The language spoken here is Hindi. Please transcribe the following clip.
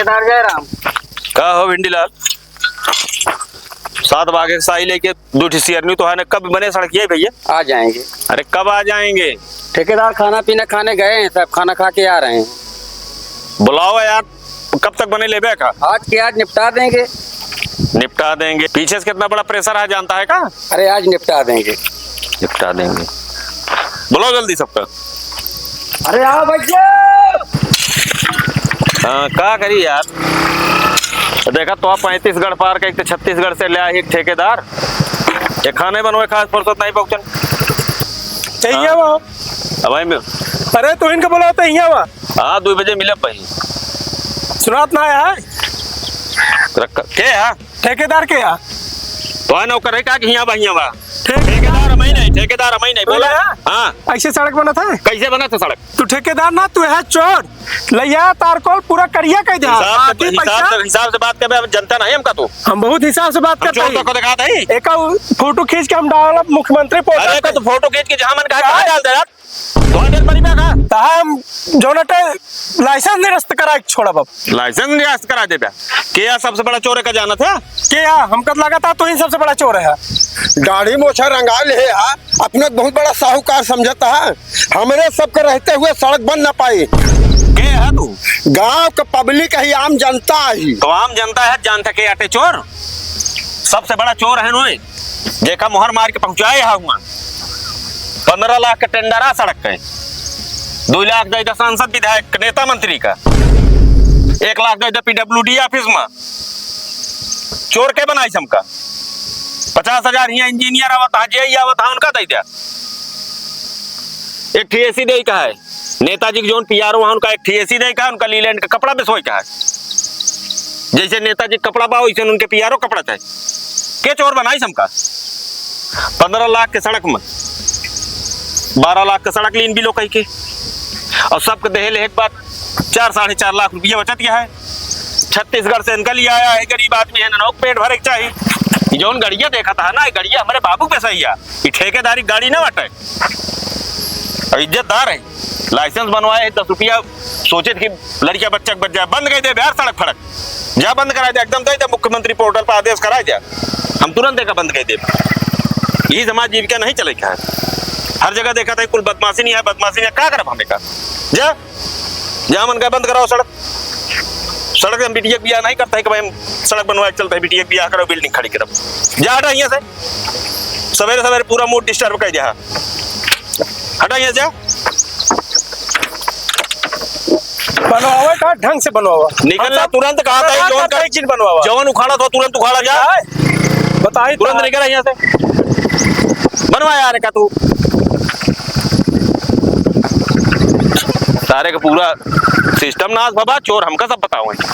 ठेकेदार जयराम का हो भिंडीलाल 7 बागे साई लेके 2 ठिसियरनी तो है ना, कब बने सड़क ये भैया? आ जाएंगे। अरे कब आ जाएंगे? ठेकेदार खाना पीना खाने गए हैं, सब खाना खा के आ रहे हैं। बुलाओ यार, कब तक बने लेबे का? आज के आज निपटा देंगे। निपटा देंगे? पीछे से कितना बड़ा प्रेशर है जानता है का? अरे आज निपटा देंगे। निपटा देंगे, बुलाओ जल्दी सबका। अरे आओ भैया। हाँ का करी यार, देखा तो आप 35गढ़ पार का, एक तो छत्तीसगढ़ से ले आए एक ठेकेदार, ये खाने बनवे खास फुर्सत नहीं पहुंचन चाहिए वो। अब में अरे तो इनका बोला होता है वहाँ। हाँ 2 बजे मिले भाई। सुनात ना है के है ठेकेदार के यहाँ तो है नौकर है का कि यहाँ बहिया बा ठेकेदार हमें नहीं, ठेकेदार हमें नहीं बोला। हाँ ऐसे सड़क बना था। कैसे बना था सड़क? तू ठेकेदार ना, तू है चोर। लैया तारकोल पूरा करिया कह दे। हिसाब से बात कर, जनता नहीं हमका तो। हम बहुत हिसाब से बात करते हैं। को दिखा दे एक फोटो खींच के हम डाल मुख्यमंत्री पोर्टल पे। तो फोटो खींच के जहां मन कहा डाल दे यार। हम जोनटे लाइसेंस निरस्त करा छोड़ा बाप। लाइसेंस निरस्त करा दे क्या? सबसे बड़ा चोर का जाना था क्या? हमको लगा था तो ही सबसे बड़ा चोर है। गाड़ी मोछा रंगा ले है, अपने बहुत बड़ा साहूकार समझता है। हमारे सबके रहते हुए सड़क बन ना पाई। के है तू? गांव का पब्लिक ही, आम जनता ही। तो आम जनता है जानता के आटे चोर सबसे बड़ा चोर है नोए, देखा मोहर मार के पहुंचाए है हुआ। 15 लाख का टेंडर आ सड़क का, 2 लाख दे सांसद विधायक नेता मंत्री का, 1 लाख दे PWD ऑफिस में। चोर के बनाई हमका 50,000 यहाँ इंजीनियर आवत हाँ जे आवत हाँ उनका दे दिया। एक ठेसी दे का है नेताजी की जोन PRO वहां उनका, एक ठेसी दे का उनका लीलैंड का कपड़ा बेसोई का है। जैसे नेताजी कपड़ा पाओ वैसे उनके PRO कपड़ा चाहिए। के चोर बनाई हमका 15 लाख के सड़क में, 12 लाख का सड़क लीन भी लो कही के, और सबके दहेल एक बात 4-4.5 लाख रुपया बचत गया है। छत्तीसगढ़ से इनका लिया आया है, गरीब आदमी है ना, पेट भरे चाहिए। जो गड़िया देखा था ना, गड़िया हमारे बाबू पे सही है, ठेकेदारी गाड़ी ना बटे, इज्जतदार है। लाइसेंस बनवाए 10 रुपया, सोचे कि लड़किया बच्चा बच जाए, बंद कर दे यार सड़क फड़क, जा बंद करा दे एकदम, दे मुख्यमंत्री पोर्टल पर आदेश करा दिया, हम तुरंत देखा बंद कर दे। ये समाज जीविका नहीं चले क्या है? हर जगह देखा था कुल बदमाशी नहीं है, बदमाशी नहीं है, क्या करब हमें का? जा मन का बंद कराओ सड़क। सड़क हम BTA बिया नहीं करता है कि भाई हम सड़क बनवाए चलता है, BTA बिया करो, बिल्डिंग खड़ी करो, जा हटा यहाँ से। सवेरे सवेरे पूरा मूड डिस्टर्ब कर दिया, हटा यहाँ जा। बनवावा का ढंग से बनवावा, निकलना तुरंत कहा था जौन का चीज बनवावा, जौन उखाड़ा था तुरंत उखाड़ा जा, बताइए तुरंत निकल यहाँ से। बनवा यार का तू सारे का पूरा सिस्टम नाश बाबा, चोर हमका सब बताओ।